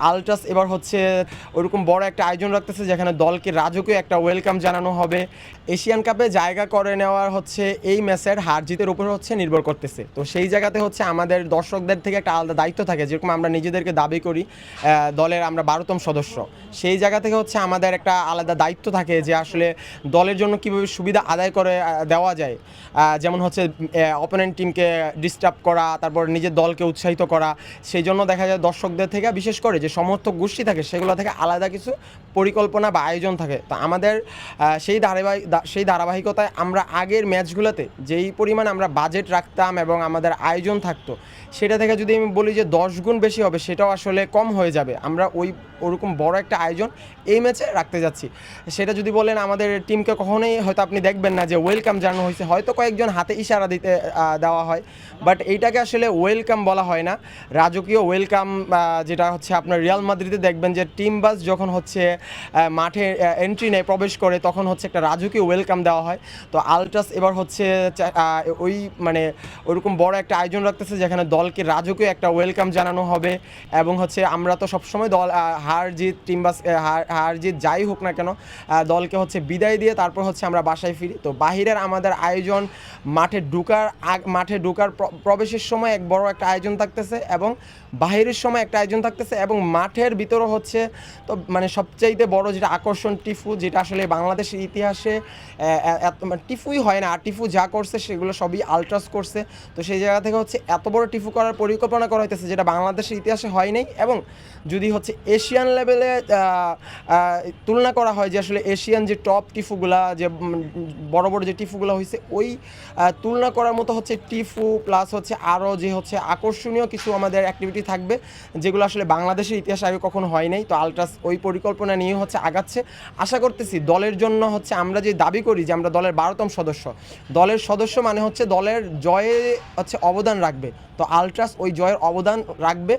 আলট্রাস এবার হচ্ছে ওরকম বড় একটা আয়োজন রাখতেছে যেখানে দলকে রাজকীয় একটা ওয়েলকাম জানানো হবে। এশিয়ান কাপে জায়গা করে নেওয়ার হচ্ছে এই ম্যাচের হার জিতের উপর হচ্ছে নির্ভর করতেছে। তো সেই জায়গাতে হচ্ছে আমাদের দর্শকদের থেকে একটা আলাদা দায়িত্ব থাকে, যেরকম আমরা নিজেদেরকে দাবি করি দলের আমরা 12তম সদস্য, সেই জায়গা থেকে হচ্ছে আমাদের একটা আলাদা দায়িত্ব থাকে যে আসলে দলের জন্য কীভাবে সুবিধা আদায় করে দেওয়া যায়। যেমন হচ্ছে অপোনেন্ট টিমকে ডিস্টার্ব করা, তারপর নিজের দলকে উৎসাহিত করা। সেই জন্য দেখা যায় দর্শকদের থেকে, বিশেষ করে যে সমর্থক গোষ্ঠী থাকে সেগুলো থেকে আলাদা কিছু পরিকল্পনা বা আয়োজন থাকে। তো আমাদের সেই ধারাবাহিকতায় আমরা আগের ম্যাচগুলোতে যেই পরিমাণ আমরা বাজেট রাখতাম এবং আমাদের আয়োজন থাকতো, সেটা থেকে যদি আমি বলি যে 10 গুণ বেশি হবে, সেটাও আসলে কম হয়ে যাবে। আমরা ওরকম বড় একটা আয়োজন এই ম্যাচে রাখতে যাচ্ছি। সেটা যদি বলেন আমাদের টিমকে কখনোই হয়তো আপনি দেখবেন না যে ওয়েলকাম জানানো হয়েছে, হয়তো কয়েকজন হাতে ইশারা দিতে দেওয়া হয়, বাট এইটাকে আসলে ওয়েলকাম বলা হয় না। রাজকীয় ওয়েলকাম যেটা হচ্ছে আপনার রিয়াল মাদ্রিদে দেখবেন যে টিম বাস যখন হচ্ছে মাঠে এন্ট্রি নেয়, প্রবেশ করে, তখন হচ্ছে একটা রাজকীয় ওয়েলকাম দেওয়া হয়। তো আলট্রাস এবার হচ্ছে ওই মানে ওরকম বড় একটা আয়োজন রাখতেছে যেখানে দলকে রাজকীয় একটা ওয়েলকাম জানানো হবে। এবং হচ্ছে আমরা তো সবসময় দল হার জিত টিম বাস হার জিত যাই হোক না কেন, দলকে হচ্ছে বিদায় দিয়ে তারপর হচ্ছে আমরা বাসায় ফিরি। তো বাহিরের আমাদের আয়োজন মাঠে ঢুকার প্রবেশের সময় এক বড় একটা আয়োজন থাকতেছে, এবং বাহিরের সময় একটা আয়োজন থাকতেছে, এবং মাঠের ভিতরও হচ্ছে। তো মানে সবচাইতে বড় যেটা আকর্ষণ টিফু, যেটা আসলে বাংলাদেশের ইতিহাসে টিফুই হয় না, আর টিফু যা করছে সেগুলো সবই আলট্রাস করছে। তো সেই জায়গা থেকে হচ্ছে এত বড় টিফু করার পরিকল্পনা করা হইতেছে যেটা বাংলাদেশের ইতিহাসে হয় নাই। এবং যদি হচ্ছে এশিয়ান লেভেলে তুলনা করা হয় যে আসলে এশিয়ান যে টপ টিফুগুলা, যে বড় বড় যে টিফুগুলো হয়েছে, ওই তুলনা করার মতো হচ্ছে টিফু প্লাস হচ্ছে আরও যে হচ্ছে আকর্ষণীয় কিছু আমাদের অ্যাক্টিভিটি থাকবে, যেগুলো আসলে বাংলাদেশের ইতিহাসে আগে কখনো হয় নাই। তো আলট্রাস ওই পরিকল্পনা নিয়ে হচ্ছে আগাচ্ছে। আশা করতেছি দলের জন্য হচ্ছে আমরা যে দাবি করি যে আমরা দলের 12তম সদস্য, দলের সদস্য মানে হচ্ছে দলের জয়ে হচ্ছে অবদান রাখবে। তো আলট্রাস ওই জয়ের অবদান রাখবে।